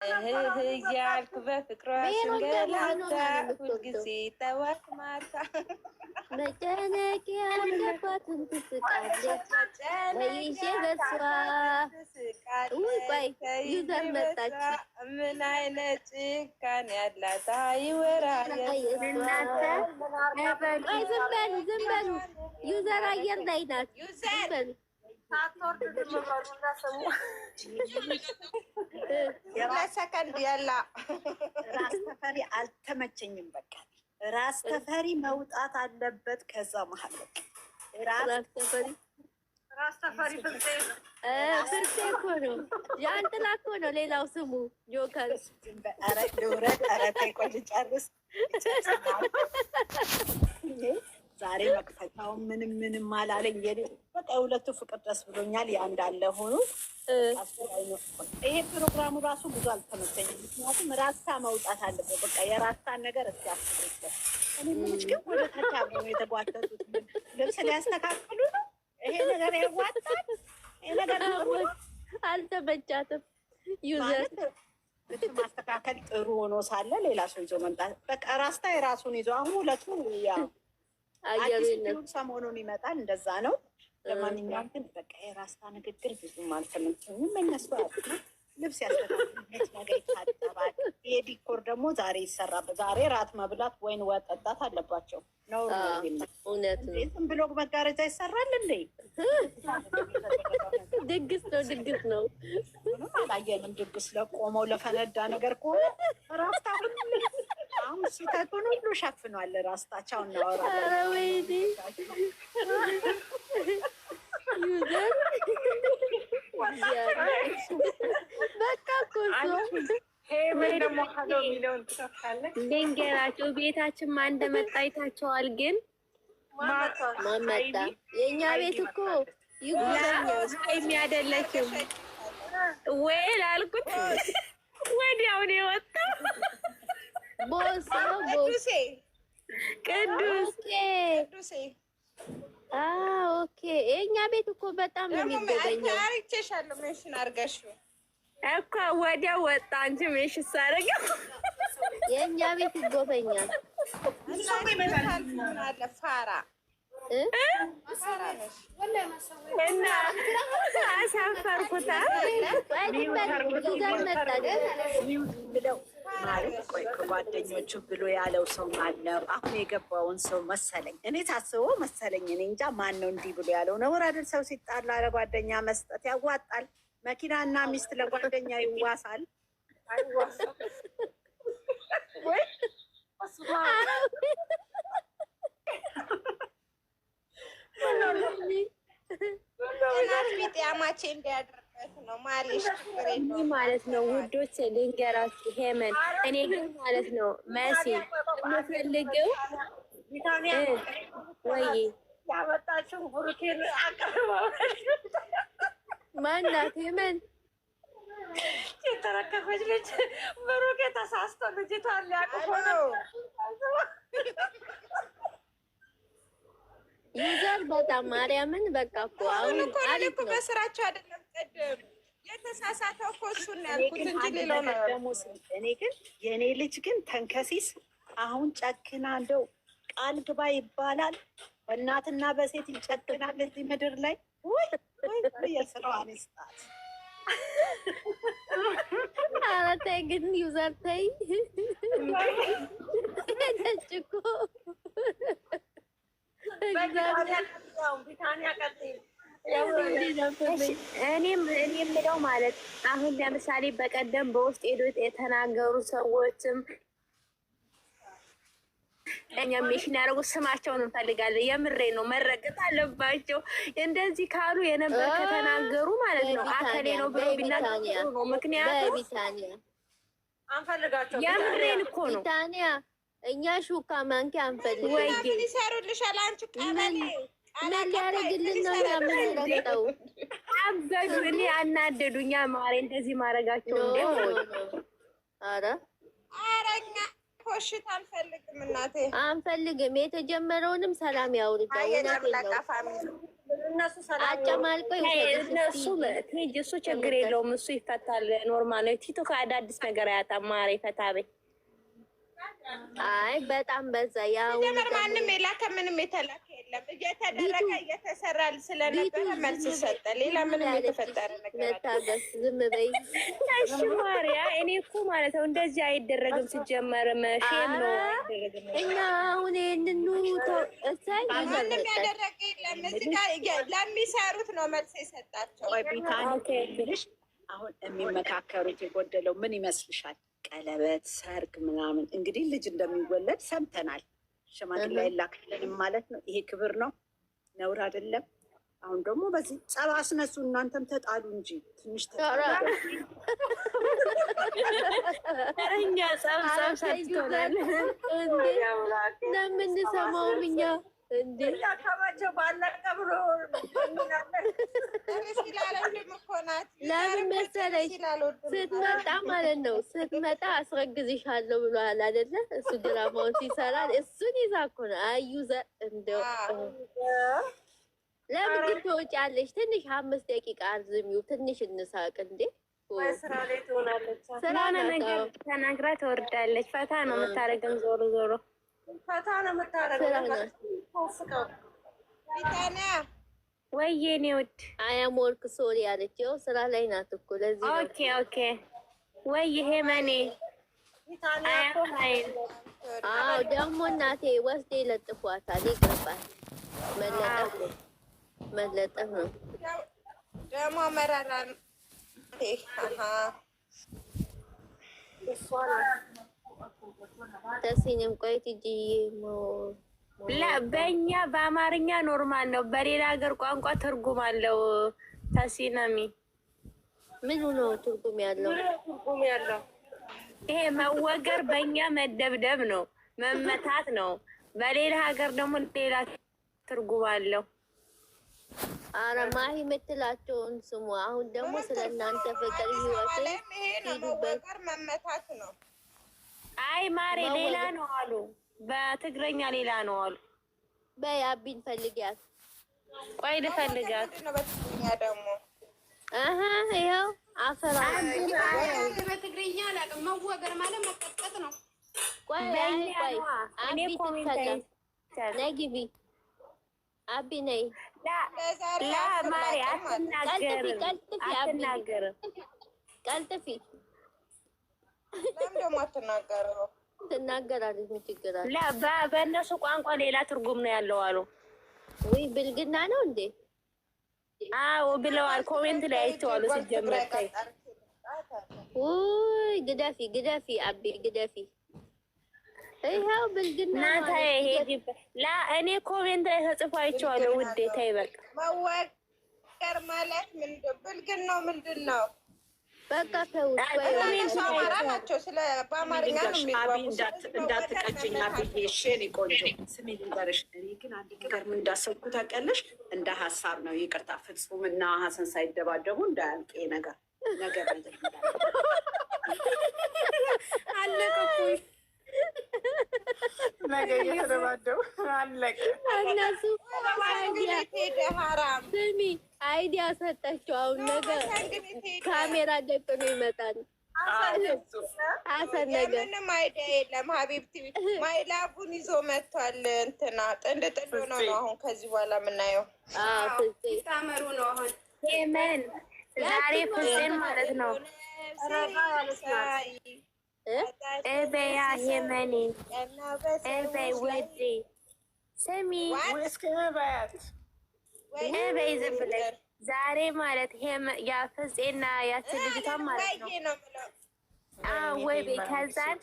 እያልኩ በፍቅሯ ስንገላታ ሁልጊዜ ጠዋት ማታ መጨነቅ ያልገባትን ትስቃለች በይዤ በሷ ቆይ ዩዘር መጣች። ምን አይነት ጭካኔ ያላት አይወራ ዝም በሉ ዩዘር አየር ላይ ናት። ሰከንድ ያላ ራስ ተፈሪ አልተመቸኝም። በቃ ራስ ተፈሪ መውጣት አለበት ከዛ መሀል ራስ ተፈሪ ፍርሴ እኮ ነው፣ ጃንጥላ እኮ ነው ሌላው ስሙ ጆከር። ኧረ ልውረድ፣ ኧረ ተይ ቆይ ልጨርስ። ዛሬ መክፈቻው ምንም አላለኝ። በቃ የሁለቱ ፍቅር ደስ ብሎኛል። ያ እንዳለ ሆኖ ይሄ ፕሮግራሙ ራሱ ብዙ አልተመቸኝም። ምክንያቱም ራስታ መውጣት አለበት። በቃ የራስታን ነገር እስኪ አስብበት። እኔ ምንጭ ግን ወደ ታች አብረው የተጓተቱት ልብስ ሊያስተካክሉ ነው። ይሄ ነገር ያዋጣል። ይሄ ነገር አልተመቻትም። ዩዘር ማስተካከል ጥሩ ሆኖ ሳለ ሌላ ሰው ይዞ መምጣት። በቃ ራስታ የራሱን ይዞ አሁን ሁለቱ ያ አዲስ ሰሞኑን ይመጣል። እንደዛ ነው። ለማንኛውም ግን በቃ የራስታ ንግግር ብዙም አልተመቸኝም። እነሱ ልብስ ያስተካክሉበት ነገር ይታጠባል። ይሄ ዲኮር ደግሞ ዛሬ ይሰራበት። ዛሬ ራት መብላት ወይን ወጠጣት አለባቸው ነው። እውነት ነው። ዝም ብሎ መጋረጃ ይሰራል እንዴ? ድግስ ነው። ምንም አላየንም። ድግስ ለቆመው ለፈነዳ ነገር ከሆነ ራስታ አሁን ሲተቱን ሁሉ ሸፍኗል። ራስታቸው እናወራለን። በቃ ልንገራቸው፣ ቤታችን ማን እንደመጣ አይታቸዋል። ግን ማን መጣ? የእኛ ቤት እኮ የሚያደለችው ወይ ላልኩት ወዲያው ነው የወጣው። ቅዱሴ ኦኬ። የእኛ ቤት እኮ በጣም ነው የሚጎበኘው። አርቼሻለሁ ሜንሽን አድርገሽው እኮ ወዲያው ወጣ። አንቺ ሜንሽን ሳደርገው የእኛ ቤት ይጎበኛል። ፋራ እና አሳፈርኩታ። ከጓደኞቹ ብሎ ያለው ሰው ማነው? አሁን የገባውን ሰው መሰለኝ እኔ ታስበው መሰለኝ። እኔ እንጃ ማን ነው እንዲህ ብሎ ያለው። ነውር አይደል? ሰው ሲጣላ ለጓደኛ መስጠት ያዋጣል። መኪና እና ሚስት ለጓደኛ ይዋሳል። ጤማቼ እንዲያደርበት ነው ማለት ነው። ውዶች ልንገራችሁ፣ ሄመን እኔ ግን ማለት ነው መሲ የምፈልገው ወይ ያመጣችው ብሩኬን አቀርባለች። ማናት? ሄመን የተረከፈች ልጅ ብሩኬ ተሳስቶ ልጅቷን ሊያቅፎ ነው። ዩዘር በጣም ማርያምን በቃ እኮ አሁን እኮ በስራቸው አይደለም። ቀደም የተሳሳተው እኮ እሱን ያልኩት እንጂ ሌላው ነው። እኔ ግን የእኔ ልጅ ግን ተንከሲስ አሁን ጨክና እንደው ቃል ግባ ይባላል። በእናትና በሴት ይጨክናል እዚህ ምድር ላይ። ወይ የስራዋን ይስጣት። ኧረ ተይ ግን ዩዘር ተይ። እኮ እኔም የምለው ማለት አሁን ለምሳሌ በቀደም በውስጥ ሄዶ የተናገሩ ሰዎችም እኛ ሜሽን ያደረጉት ስማቸውን እንፈልጋለን። የምሬ ነው፣ መረገጥ አለባቸው። እንደዚህ ካሉ የነበር ከተናገሩ ማለት ነው አከሌ ነው ብሎ ቢናገሩ ነው። ምክንያቱም የምሬን እኮ ነው። እኛ ሹካ ማንኪያ አንፈልግም። ወይ ይሰሩልሻል። አንቺ ቀበሌ ምን ሊያደርግልን ነው? ያምንረጠው አበዱ። እኔ አናደዱኛ ማሬ እንደዚህ ማድረጋቸው እንዴ! ኧረ እኛ ኮሽት አንፈልግም እናቴ፣ አንፈልግም። የተጀመረውንም ሰላም ያውርደው። እነሱ ሰላም አጨማልቆ እነሱ ቴጅ እሱ ችግር የለውም። እሱ ይፈታል። ኖርማል ነው። ቲቶ ከአዳዲስ ነገር አያጣም። ማሬ ፈታ በይ። አይ በጣም በዛ። ያው ማንም የላከ ምንም የተላከ የለም። እየተደረገ እየተሰራ ስለነበረ መልስ ሰጠ። ሌላ ምንም የተፈጠረ ነገር መታገስ። ዝም በይ እሺ ማርያ። እኔ እኮ ማለት ነው እንደዚህ አይደረግም። ሲጀመርም ሼም ነው አይደረግም። እኛ አሁን ይሄንኑ እሳይ ማንም ያደረገ የለም። እዚህ ጋር ለሚሰሩት ነው መልስ የሰጣቸው። ወይ ቢታንሽ አሁን የሚመካከሩት የጎደለው ምን ይመስልሻል? ቀለበት፣ ሰርግ ምናምን እንግዲህ ልጅ እንደሚወለድ ሰምተናል። ሽማግሌ አይላክልንም ማለት ነው። ይሄ ክብር ነው፣ ነውር አይደለም። አሁን ደግሞ በዚህ ጸብ አስነሱ። እናንተም ተጣሉ እንጂ ትንሽ ተጣሉ። እኛ ጸብ ሰጥቶናል ለምንሰማውም እኛ እንዴ ከማቸው ባለቀ ብሎ ለምን መሰለሽ ስትመጣ ማለት ነው ስትመጣ አስረግዝሻለሁ ብሏል አይደለ? እሱ ድራማውን ሲሰራ እሱን ይዛ እኮ ነው አዩዘ እንደው ለምን ግን ትወጫለሽ? ትንሽ 5 ደቂቃ አርዝሚው፣ ትንሽ እንሳቅ እንዴ። ስራ ላይ ትሆናለች። ስራ ነገር ተናግራ ትወርዳለች። ፈታ ነው የምታደርገን። ዞሮ ዞሮ ፈታ ነው የምታደርገው። ወይዬ እኔ ውድ አያም ወርክ ሶሪ ያለችው ስራ ላይ ናት እኮ ለዚህ ነው። ኦኬ ኦኬ። ወይ ይሄ ማኔ አዎ ደግሞ እናቴ ወስዴ ለጥፏታል። ይገባል። መለጠፍ ነው ደግሞ መራራ ተሲንም ቆይት እጂ በእኛ በአማርኛ ኖርማል ነው። በሌላ ሀገር ቋንቋ ትርጉም አለው። ተሲነሚ ምን ነው ትርጉም ያለው? ይሄ መወገር በእኛ መደብደብ ነው፣ መመታት ነው። በሌላ ሀገር ደግሞ ሌላ ትርጉም አለው። አረ ማሂ የምትላቸውን ስሙ። አሁን ደግሞ ስለ እናንተ ፍቅር ህይወት ሂዱበት። መመታት ነው። አይ ማሬ ሌላ ነው አሉ። በትግረኛ ሌላ ነው አሉ። በይ አቢን ፈልጊያት። ቆይ ልፈልጋት ደግሞ ይኸው አፈራ በትግርኛ አላውቅም። መወገር ማለት መቀጥቀጥ ነው። ቆይ አቢ ትፈልጊያት። ነይ ግቢ አቢ ነይ። ላ ማሪ አትናገርም። ቀልጥፊ ለምን ደግሞ አትናገረው? ትናገራለች። ምን ችግር አለ? በእነሱ ቋንቋ ሌላ ትርጉም ነው ያለው አሉ። ወይ ብልግና ነው እንዴ? አዎ ብለዋል። ኮሜንት ላይ አይተዋሉ። ሲጀምር ውይ ግደፊ አቢ ግደፊ። ይኸው ብልግና እኔ ኮሜንት ላይ ተጽፎ አይቼዋለሁ። ውዴ ተይ በቃ። መወገር ማለት ብልግናው ምንድን ነው? በቃ ተውት። አማራ ናቸው። ስለ በአማርኛ ነው የሚባሉት። እንዳትቀጭኝ ብዬ እሺ። እኔ ቆንጆ ስሜ ልንገርሽ። እኔ ግን አንድ ነገር ምን እንዳሰብኩ ታውቂያለሽ? እንደ ሀሳብ ነው። ይቅርታ ፍጹም እና ሀሰን ሳይደባደቡ እንዳያልቅ ነገር አለቀኩኝ። ነገ እየተደባደቡ አለቀ። እነሱ ስሚ አይዲያ ሰጠችው። አሁን ነገር ካሜራ ደቅኖ ይመጣል። አሰን ነገር ምንም አይዲያ የለም። ሀቢብቲ ማይላቡን ይዞ መጥቷል። እንትና ጥንድ ነው አሁን ከዚህ በኋላ የምናየው። ታመሩ ነው አሁን የምን ዛሬ ፍፄን ማለት ነው። ኤበያ የመኔ ኤበይ ውዴ ስሚ ኤበይ ዝም ብለሽ ዛሬ ማለት ያ ፍፄና ያቺ ልጅቷ ማለት ነው። ወይ ከዛን